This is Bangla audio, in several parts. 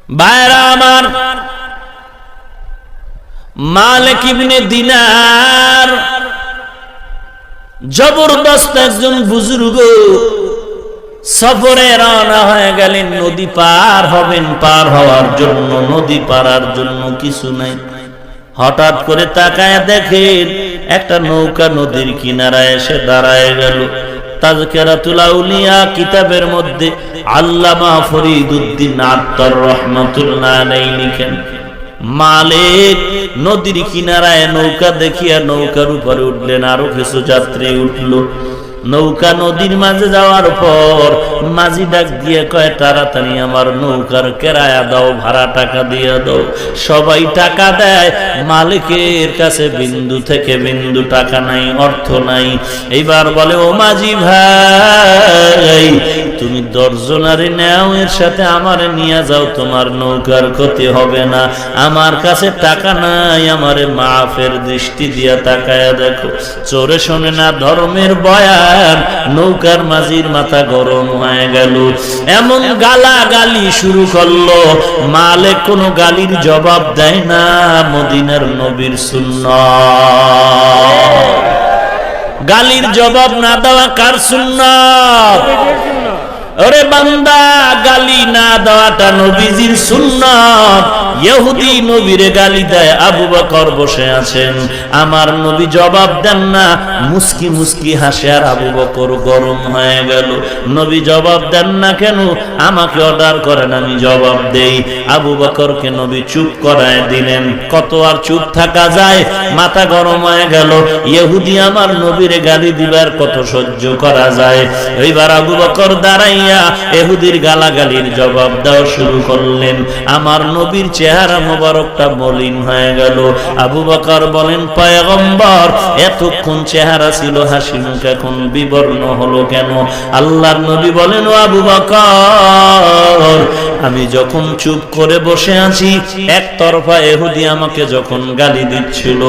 ভাইরা আমার, মালিক ইবনে দিনার জবরদস্ত একজন বুজুর্গ, সফরে রওনা হয়ে গেলেন। নদী পার হবেন, পার হওয়ার জন্য, নদী পারার জন্য কিছু নাই। হঠাৎ করে তাকায় দেখেন একটা নৌকা নদীর কিনারায় এসে দাঁড়ায় গেল। তাযকিরাতুল আউলিয়া কিতাবের মধ্যে আল্লামা ফরিদউদ্দিন আত্তার রহমাতুল্লাহ আলাইহি লিখেন, মালিক নদীর কিনারায় নৌকা দেখিয়া নৌকার উপরে উঠলেন, আরো কিছু যাত্রী উঠল। নৌকা নদীর মাঝে যাওয়ার পর মাঝি ডাক দিয়ে কয়, তাড়াতাড়ি আমার নৌকার কেরায়া দাও, ভাড়া টাকা দিয়ে দাও। সবাই টাকা দেয়, মালিকের কাছে বিন্দু থেকে বিন্দু টাকা নাই, অর্থ নাই। এইবার বলে, ও মাঝি ভাই, তুমি 10 জনারে নেও, এর সাথে আমারে নিয়ে যাও, তোমার নৌকার ক্ষতি হবে না। আমার কাছে টাকা নাই, আমারে মাফের দৃষ্টি দিয়া তাকায়া দেখো। চোরে শোনে না ধর্মের বয়ান। নৌকার মাঝির মাথা গরম হয়ে গেল, এমন গালাগালি শুরু করলো। মালিক কোনো গালির জবাব দেয় না, মদিনার নবীর সুন্নাত। গালির জবাব না দেওয়া কার সুন্নাত? ওরে বান্দা, গালি না দেওয়াটা নবীজির সুন্নাত। ইহুদি নবীরে গালি দেয়, আবু বকর বসে আছেন, আমার নবী জবাব দেন না, মুস্কি মুস্কি হাসে। আর আবু বকর গরম হয়ে গেল, নবী জবাব দেন না কেন? আমাকে অর্ডার করেন, আমি জবাব দেই। আবু বকরকে নবী চুপ করায় দিলেন। কত আর চুপ থাকা যায়? মাথা গরম হয়ে গেল। ইহুদি আমার নবীরে গালি দিবার কত সহ্য করা যায়? এইবার আবু বকর দাঁড়াই ইহুদির গালাগালির জবাব দেওয়া শুরু করলেন। আমার নবীর চেহারা মোবারকটা মলিন হয়ে গেল। আবু বকর বলেন, পয়গম্বর, এতক্ষণ চেহারা ছিল হাসি মুখ, এখন বিবর্ণ হলো কেন? আল্লাহর নবী বলেন, ও আবু বকর, আমি যখন চুপ করে বসে আছি, একতরফা ইহুদি আমাকে যখন গালি দিচ্ছিল,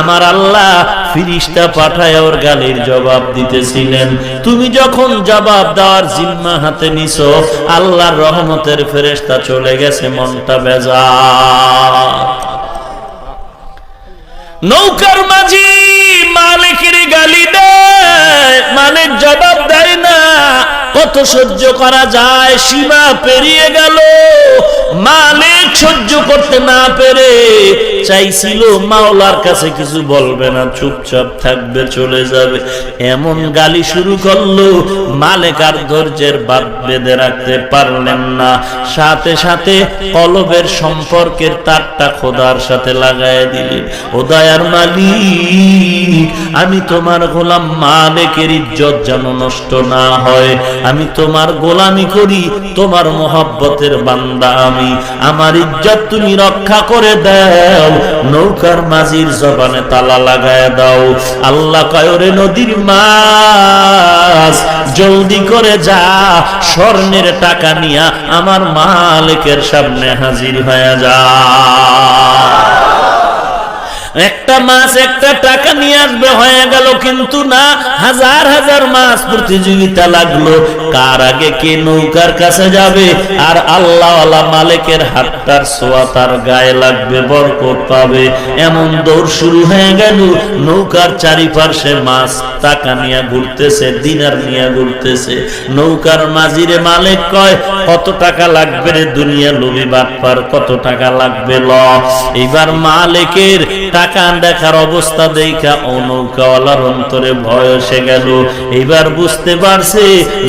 আমার আল্লাহ ফেরেশতা পাঠায় ওর গালির জবাব দিতেছিলেন। তুমি যখন জবাব দেওয়ার জিম্মা হাতে নিছো, আল্লাহর রহমতের ফেরেশতা চলে গেছে, মনটা বেজার। নৌকার মাঝি মালিকের গালি দেয়, মালিক জবাব দেয় না। কত সহ্য করা যায়? সীমা পেরিয়ে গেল। মালিক সহ্য করতে না পেরে চাইছিল মাওলার কাছে কিছু বলবে না, চুপচাপ থাকবে, চলে যাবে। এমন গালি শুরু করলো, মালিক আর ধৈর্যের বাঁধ বেঁধে রাখতে পারলেন না। সাথে সাথে কলবের সম্পর্কের তারটা খোদার সাথে লাগায় দিলেন। ও দয়ার মালিক, আমি তোমার গোলাম, মালিকের ইজ্জত যেন নষ্ট না হয়। আমি তোমার গোলামি করি, তোমার মোহাব্বতের বান্দা আমি, আমার ইজ্জত তুমি রক্ষা করে দাও। নৌকার মাঝির জবানে তালা লাগায় দাও। আল্লাহ কয়, ওরে নদীর মাছ, জলদি করে যা, স্বর্ণের টাকা নিয়া আমার মালিকের সামনে হাজির হয়ে যা। একটা মাছ একটা টাকা নিয়ে আসবে, হয়ে গেল। কিন্তু না, হাজার হাজার মাছ প্রতিযোগিতা লাগলো, কার আগে কে নৌকার কাছে যাবে। আর আল্লাহওয়ালা মালিকের হাতটার ছোঁয়া তার গায়ে লাগবে, বরকত পাবে। এমন দৌড় শুরু হয়ে গেল। নৌকার চারিপাশে মাছ টাকা নিয়ে ঘুরতেছে, দিনার নিয়ে ঘুরতেছে। নৌকার মাঝিরে মালিক কয়, কত টাকা লাগবে রে দুনিয়া লোভী বাটপার, কত টাকা লাগবে ল। এবার মালিকের টাকা দেখার অবস্থা দেখা ও নৌকাওয়ালার অন্তরে ভয় এসে গেল। এবার বুঝতে পারছে,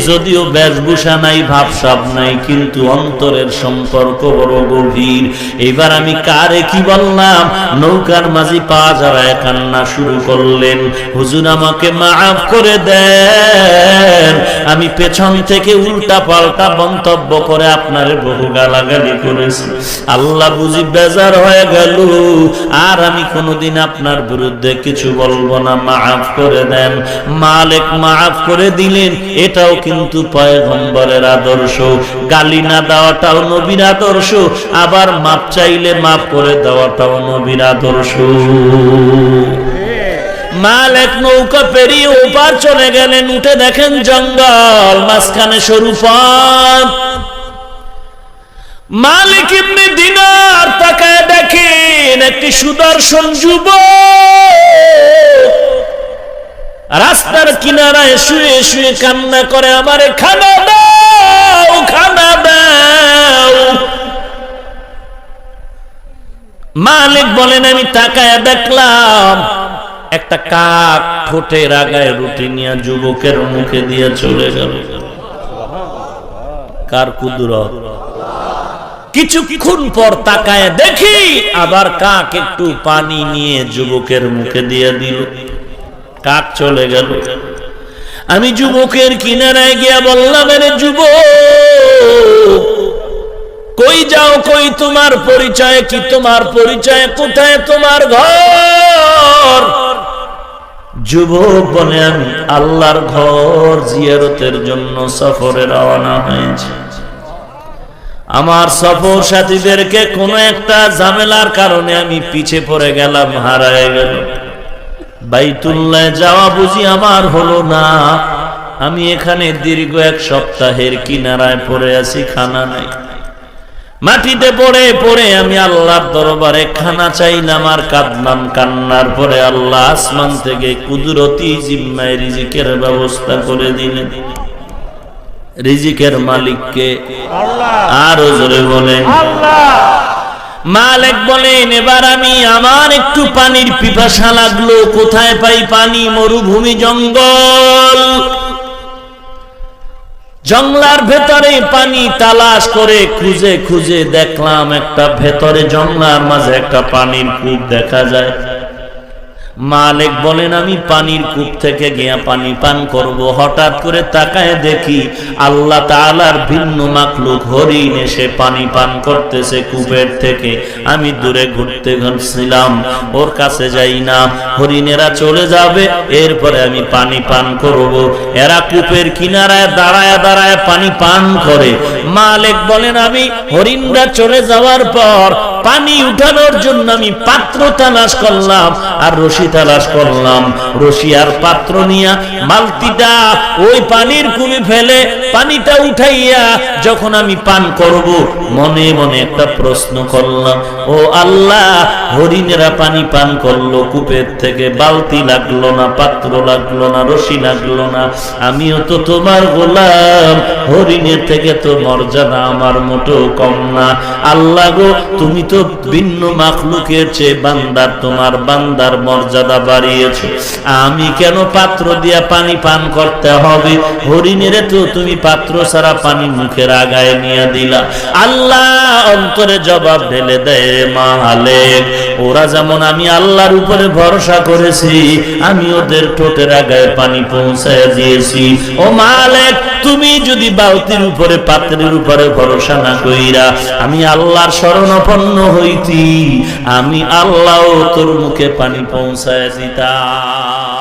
যদিও বেশভূষা নাই, ভাবসাব নাই, কিন্তু অন্তরের সম্পর্ক বড় গভীর। এবার আমি কারে কি বললাম? নৌকার মাঝি পা জড়ায় কান্না শুরু করলেন, হুজুর আমাকে মাফ করে দেন, আমি পেছন থেকে উল্টা পাল্টা মন্তব্য করে আপনার বহু গালাগালি করেছি। আল্লাহ বুঝি বেজার হয়ে গেল, আর আমি কোনোদিন আপনার বিরুদ্ধে কিছু বলবো না, মাফ করে দেন। মালিক মাফ করে দিলেন। এটাও কিন্তু পয়গম্বরের আদর্শ। গালি না দেওয়াটাও নবীর আদর্শ, আবার মাপ চাইলে মাফ করে দেওয়াটাও নবীর আদর্শ। মালিক নৌকা পেরিয়ে ওপার চলে গেলেন। উঠে দেখেন জঙ্গল, মাঝখানে সরু পথ। মালিক ইবনে দিনার তাকায় দেখেন একটি সুদর্শন যুবক রাস্তার কিনারায় শুয়ে শুয়ে কান্না করে, আমারে খানা দাও, খানা দাও। মালিক বলেন আমি তাকায় দেখলাম একটা কাক ঠোঁটের আগায় রুটি নিয়ে যুবকের মুখে দিয়ে চলে গেল। কার কুদরত! কিছুক্ষণ পর তাকায় দেখি আবার কাক একটু পানি নিয়ে যুবকের মুখে দিয়ে দিল, কাক চলে গেল। আমি যুবকের কিনারায় গিয়া বললাম, আরে যুবক, কই যাও, কই তোমার পরিচয় কি, তোমার পরিচয় কোথায়, তোমার ঘর? যুবক বলে, আমি আল্লাহর ঘর জিয়ারতের জন্য সফরে রওনা হয়েছি। আমার সফর সাথীদেরকে কোন একটা ঝামেলার কারণে আমি পিছে পড়ে গেলাম, হারায় গেল। বাইতুল্লাহ যাওয়া বুঝি আমার হলো না। আমি এখানে দীর্ঘ এক সপ্তাহের কিনারায় পড়ে আছি, খানা নাই। মাটিতে পড়ে পড়ে আমি আল্লাহর দরবারে খানা চাইলাম আর কাঁদলাম। কান্নার পরে আল্লাহ আসমান থেকে কুদরতি জিম্মায় রিজিকের ব্যবস্থা করে দিলেন। রিজিকের মালিককে আরো জোরে বলেন আল্লাহ। মালিক বলেন, এবার আমি আমার একটু পানির পিপাসা লাগলো, কোথায় পাই পানি? মরুভূমি, জঙ্গল। জঙ্গলার ভেতরে পানি তালাশ করে খুঁজে খুঁজে দেখলাম একটা ভেতরে জঙ্গলার মাঝে একটা পানির কূপ দেখা যায়। মালিক বলেন, আমি পানির কূপ থেকে গিয়া পানি পান করব। হঠাৎ করে তাকায় দেখি আল্লাহ তাআলার ভিন্ন মাখলুক হরিণ এসে পানি পান করতেছে কূপের থেকে। আমি দূরে ঘুরতে গেছিলাম, ওর কাছে যাই না, হরিণেরা চলে যাবে, এরপরে আমি পানি পান করব। এরা কূপের কিনারায় দাঁড়ায় দাঁড়ায় পানি পান করে। মালিক বলেন, আমি হরিণরা চলে যাওয়ার পর পানি উঠানোর জন্য আমি পাত্র তালাশ করলাম আর রশি তালাশ করলাম। রশি আর পাত্র নিয়া বালতিটা ওই পানির কূপে ফেলে পানিটা উঠাইয়া যখন আমি পান করব, মনে মনে একটা প্রশ্ন করলাম, ও আল্লাহ, হরিণেরা পানি পান করলো কূপের থেকে, বালতি লাগলো না, পাত্র লাগলো না, রশি লাগলো না, আমিও তো তোমার গোলাম, হরিণের থেকে তো মর্যাদা আমার মোটেও কম না। আল্লাহ গো, তুমি তো ভিন্ন মাখলুকের চেয়ে বান্দার, তোমার বান্দার মর্যাদা বাড়িয়েছো, আমি কেন পাত্র দিয়া পানি পান করতে হবে? হরিণের তো তুমি পাত্র ছাড়া পানি মুখের আগায় নিয়ে দিলা। আল্লাহ অন্তরে জবাব ঢেলে দেয়, মালিক, ওরা যেমন আমি আল্লাহর উপরে ভরসা করেছি, আমি ওদের ঠোঁটের আগায় পানি পৌঁছায় দিয়েছি। ও মালিক, তুমি যদি বালতির উপরে, পাত্রের উপরে ভরসা না কইরা আমি আল্লাহর শরণাপন্ন হইতি, আমি আল্লাহ তোর মুখে পানি পৌঁছায় দিতাম।